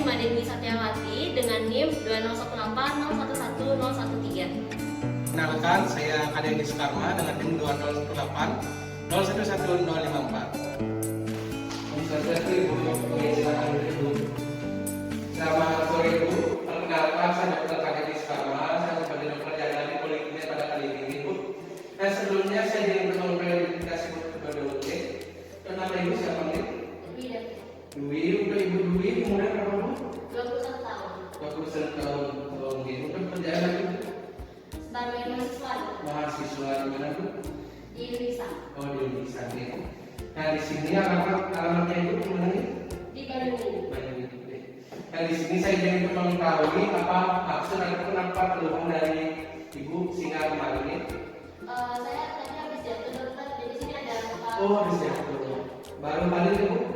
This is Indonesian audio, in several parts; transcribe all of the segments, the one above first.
Risma Dewi Satyawati dengan NIM 20180111013. Kenalkan, saya Kadenis Karma dengan NIM 20180111054. Selamat sore Ibu. Perkenalkan, saya Dr. Kadenis Karma. Saya sebagai dokter jaga di Poliklinik pada kali ini Bu. Dan sebelumnya saya ingin mengklarifikasi kepada Ibu. Nama Ibu siapa nih? Dwi. Udah Ibu Dwi, umurnya berapa Bu? 21 tahun. 21 tahun. Untuk kerjaan Ibu? Sebagai mahasiswa Mahasiswa di mana Bu? di Indonesia. Oh, di Indonesia nih. Nah, di sini alamatnya Ibu di mana nih? Di Bandung. Banyak. Nah, di sini saya ingin mengetahui apa maksud ataupun apa keluhan dari Ibu sehingga kemarin ini. Saya tadi habis jatuh dokter, jadi sini ada luka. Oh, habis jatuh. Baru kali ini Bu?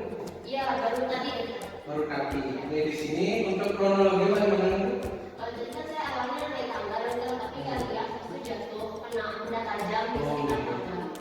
Iya, baru tadi. Baru kaki. Nah, di sini untuk kronologi bagaimana Bu? Jadi kan saya awalnya naik tangga dokter, tapi kali ya itu jatuh kena benda tajam di sekitar tangga.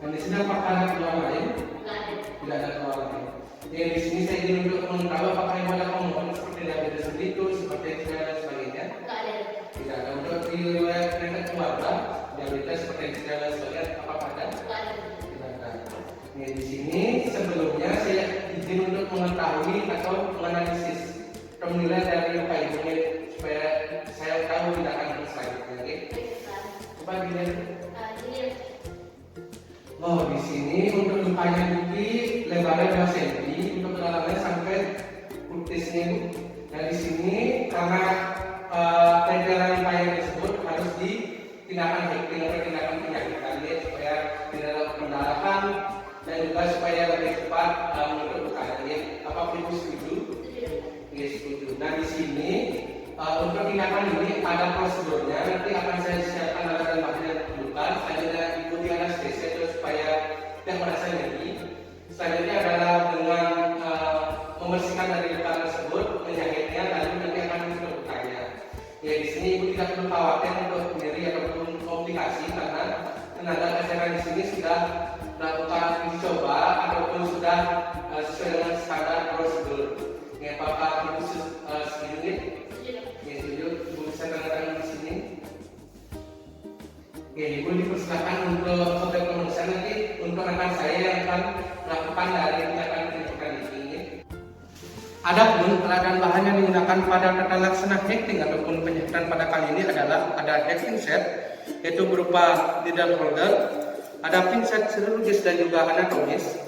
Dan di sini apakah ada keluhan lain? Nggak ada. Tidak ada keluhan lain. Jadi di sini saya ingin untuk mengetahui apakah Ibu ada keluhan seperti diabetes mellitus, seperti dan sebagainya. Nggak ada. Tidak ada. Untuk riwayat penyakit keluarga, diabetes, seperti dan sebagainya, apakah ada? Nggak ada. Tidak ada. Nah, di sini sebelumnya saya izin untuk mengetahui atau menganalisis menilai dari luka Ibu ini supaya saya tahu tindakan selanjutnya. Oke? Coba dilihat. Jadi Oh, di sini untuk lukanya ini lebarnya 2 cm, untuk kedalamannya sampai putisnya Bu. Nah, di sini karena tempelan luka tersebut harus ditindakan hekting atau tindakan penyakitan ya, supaya tidak ada pendarahan dan juga supaya lebih cepat menutup lukanya. Ya. Apa Ibu setuju? Ya, setuju. Nah, di sini untuk tindakan ini ada prosedurnya. Nanti akan saya siapkan alat dan bahan yang diperlukan. Selanjutnya ikuti anestesia supaya tidak merasa nyeri. Selanjutnya adalah dengan membersihkan dari luka tersebut, menjahitnya, lalu nanti akan menutup lukanya. Ya, di sini Ibu tidak perlu khawatir untuk nyeri ataupun komplikasi karena tenaga kesehatan di sini sudah melakukan uji coba ataupun sudah sesuai dengan standar prosedur. Ya, Bapak Ibu setuju nih? Ya, setuju. Ibu bisa tanda tangan di sini. Oke, Ibu dipersilakan untuk sampai pemeriksaan nanti untuk rekan saya yang akan melakukan dari tindakan pendidikan di sini. Adapun alat dan bahan yang digunakan pada tata laksana hekting ataupun penyakitan pada kali ini adalah ada hekting set, yaitu berupa needle holder, ada pinset chirurgis dan juga anatomis,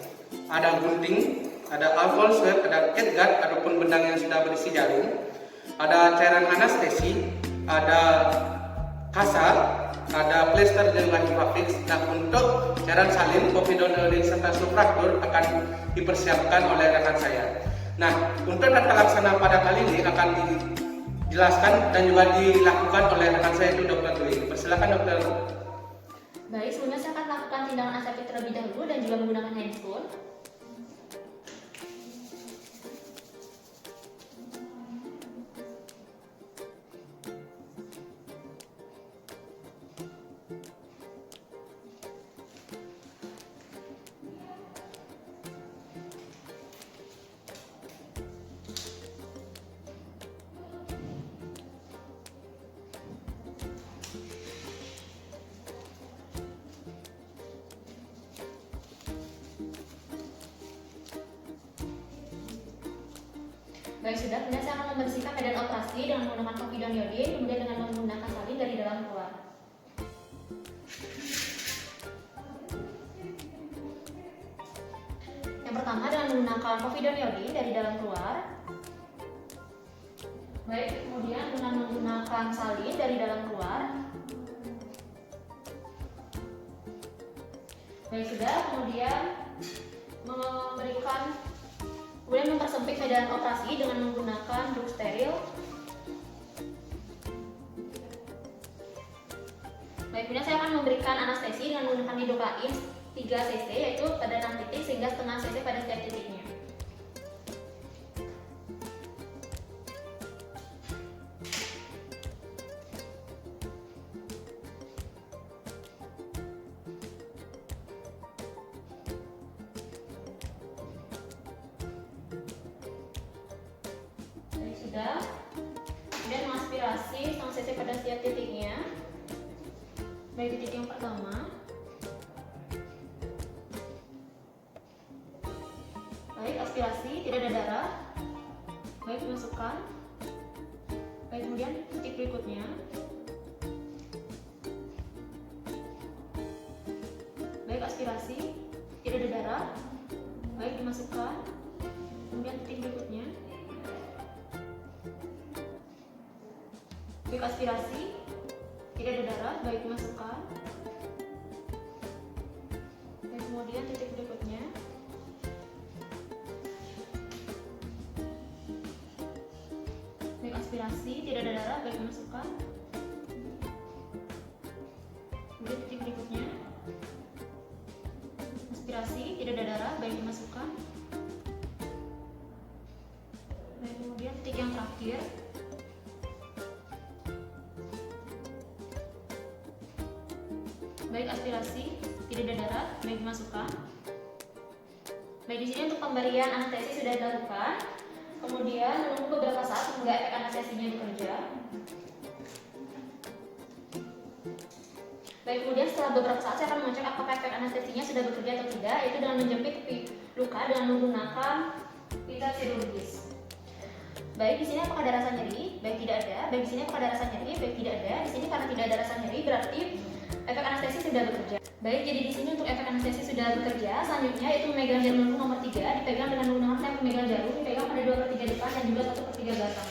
ada gunting, ada alcohol swab, ada catgut ataupun benang yang sudah berisi jarum, ada cairan anestesi, ada kasar, ada plester dan hipafix. Nah, untuk cairan salin, povidone serta suprachlorid akan dipersiapkan oleh rekan saya. Nah, untuk tata laksana pada kali ini akan dijelaskan dan juga dilakukan oleh rekan saya itu Dr. Dwi. Persilakan Dr. baik, sebelumnya saya akan lakukan tindakan aseptik terlebih dahulu dan juga menggunakan handphone. Baik, sudah. Kemudian saya akan membersihkan medan operasi dengan menggunakan povidone iodine, kemudian dengan menggunakan salin dari dalam keluar. Yang pertama dengan menggunakan povidone iodine dari dalam keluar. Baik, kemudian dengan menggunakan salin dari dalam keluar. Baik, sudah. Kemudian mempersempit medan operasi dengan menggunakan drug steril. Baik, kemudian saya akan memberikan anestesi dengan menggunakan lidocaine 3 cc, yaitu pada 6 titik sehingga setengah cc pada setiap titiknya. Baik, Kemudian mengaspirasi setengah cc pada setiap titiknya. Baik titik yang pertama. Baik, aspirasi, tidak ada darah. Baik, dimasukkan. Baik, kemudian titik berikutnya. Baik, aspirasi, tidak ada darah. Baik, dimasukkan. Kemudian titik berikutnya. Baik, aspirasi, tidak ada darah. Baik, dimasukkan. Baik, kemudian titik berikutnya. Baik, aspirasi, tidak ada darah. Baik, dimasukkan. Kemudian titik berikutnya. Aspirasi, tidak ada darah. Baik, dimasukkan. Baik, kemudian titik yang terakhir. Baik, aspirasi, tidak ada darah. Baik, dimasukkan. Baik, di sini untuk pemberian anestesi sudah dilakukan. Kemudian menunggu beberapa saat hingga efek anestesinya bekerja. Baik, kemudian setelah beberapa saat saya akan mengecek apakah efek anestesinya sudah bekerja atau tidak, yaitu dengan menjepit luka dengan menggunakan pita chirurgis. Baik, di sini apakah ada rasa nyeri? Baik, tidak ada. Baik, di sini apakah ada rasa nyeri? Baik, tidak ada. Di sini karena tidak ada rasa nyeri berarti efek anestesi sudah bekerja. Baik, jadi di sini untuk efek anestesi sudah bekerja. Selanjutnya yaitu memegang jarum lengkung nomor 3, dipegang dengan menggunakan lem pemegang jarum, dipegang pada 2/3 depan dan juga 1/3 belakang.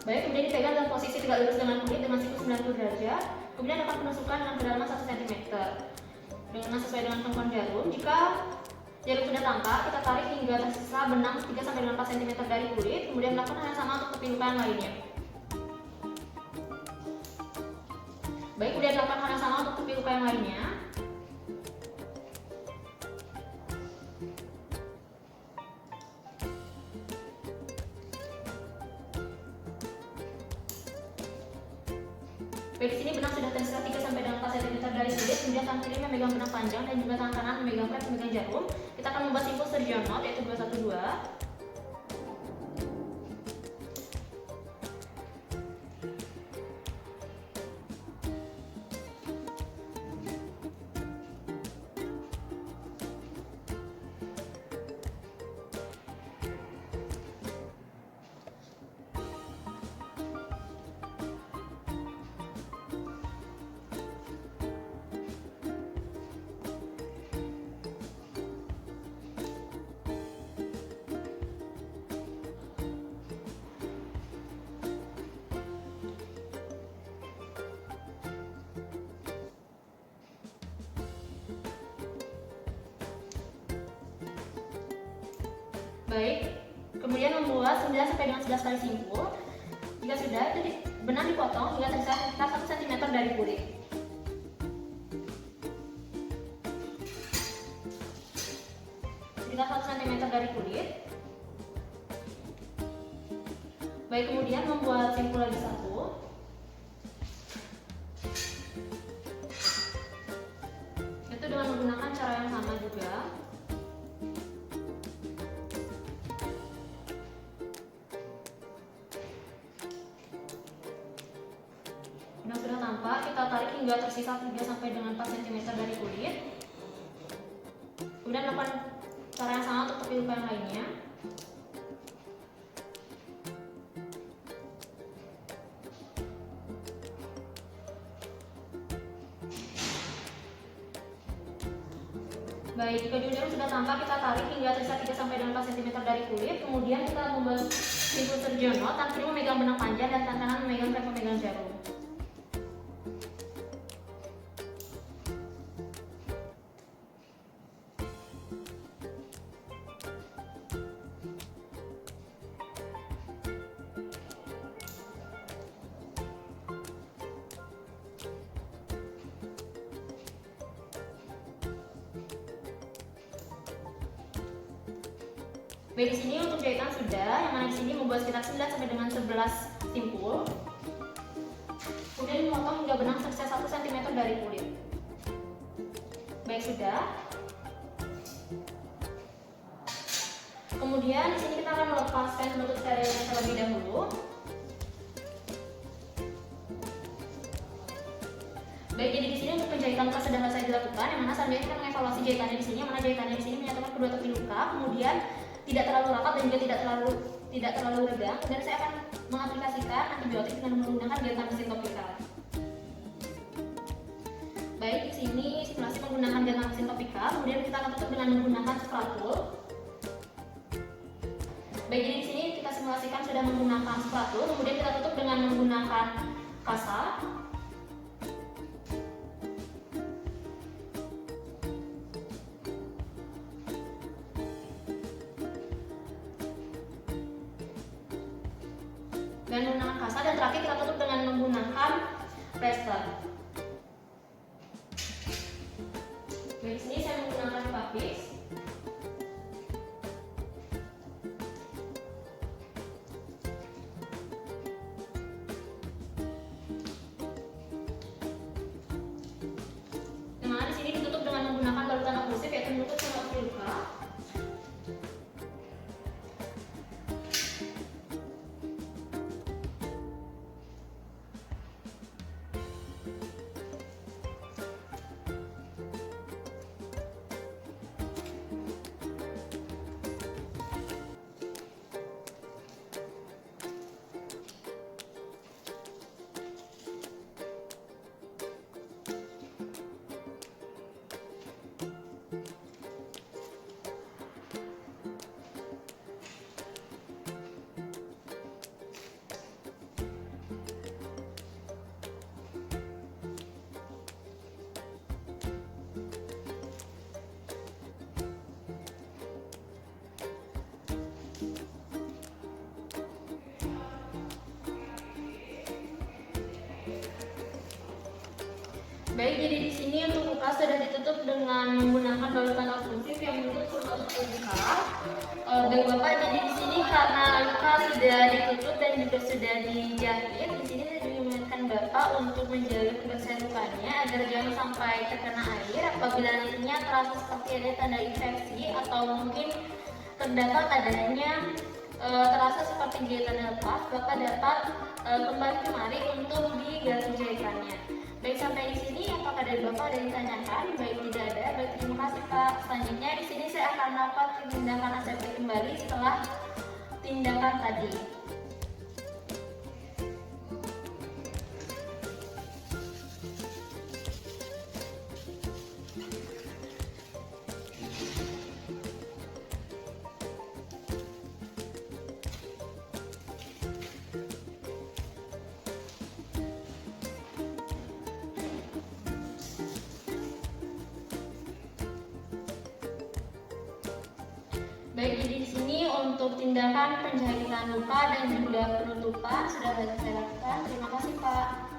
Baik, kemudian dipegang dalam posisi tegak lurus dengan kulit dengan siku 90 derajat. Kemudian dapat penusukkan dengan kedalaman 1 cm dengan sesuai dengan tengkon jarum. Jika jarum sudah tampak, kita tarik hingga tersisa benang 3-4 cm dari kulit. Kemudian melakukan hal yang sama untuk tepi luka yang lainnya. Baik, kemudian lakukan hal yang sama untuk tepi luka yang lainnya. Baik, di sini benang sudah tersisa 3-4 cm dari kulit. Kemudian tangan kiri memegang benang panjang dan juga tangan kanan memegang klep pemegang jarum. Kita akan membuat simpul surgeon knot yaitu 212. Baik, kemudian membuat 9-11 kali simpul. Jika sudah, itu benang dipotong hingga tersisa sekitar 1 cm dari kulit. Sekitar 1 cm dari kulit. Baik, kemudian membuat simpul lagi satu. Itu dengan menggunakan cara yang sama juga. Benang sudah tampak, kita tarik hingga tersisa 3-4 cm dari kulit. Kemudian lakukan cara yang sama untuk tepi luka yang lainnya. Baik, jika di ujung sudah tampak, kita tarik hingga tersisa 3-4 cm dari kulit. Kemudian kita membuat simpul surgeon knot. Tangan kiri memegang benang panjang dan tangan kanan memegang klep pemegang jarum. Baik, di sini untuk jahitan sudah, yang mana di sini membuat sekitar 9 sampai dengan 11 simpul. Kemudian memotong hingga benang sisa 1 cm dari kulit. Baik, sudah. Kemudian di sini kita akan melepaskan penutup sterilnya terlebih dahulu. Baik, jadi di sini untuk penjahitan luka sedang selesai dilakukan, yang mana selanjutnya kita mengevaluasi jahitannya di sini, yang mana jahitannya di sini menyatukan kedua tepi luka, kemudian tidak terlalu rapat dan juga tidak terlalu regang. Dan saya akan mengaplikasikan antibiotik dengan menggunakan gentamicin topikal. Baik, di sini simulasi menggunakan gentamicin topikal, kemudian kita akan tutup dengan menggunakan spratula. Baik, jadi di sini kita simulasikan sudah menggunakan spratula, kemudian kita tutup dengan menggunakan kasa. Dengan menggunakan kasa, dan terakhir kita tutup dengan menggunakan plester. Di sini saya menggunakan papis. Yang mana di sini ditutup dengan menggunakan balutan oklusif, yaitu menutup semua tepi luka. Baik, jadi di sini untuk luka sudah ditutup dengan menggunakan balutan oklusif yang menutup seluruh luka. Baik Bapak, jadi di sini karena luka sudah ditutup dan juga sudah dijahit, di sini saya juga mengingatkan Bapak untuk menjaga kebersihan lukanya agar jangan sampai terkena air. Apabila nantinya terasa seperti ada tanda infeksi atau mungkin terdapat adanya terasa seperti jahitan lepas, Bapak dapat kembali kemari untuk diganti jahitannya. Baik, sampai di sini apakah dari Bapak ada yang ditanyakan? Baik, tidak ada. Baik, terima kasih Pak. Selanjutnya di sini saya akan melakukan tindakan aseptik kembali setelah tindakan tadi. Baik, jadi di sini untuk tindakan penjahitan luka dan juga penutupan sudah saya lakukan. Terima kasih Pak.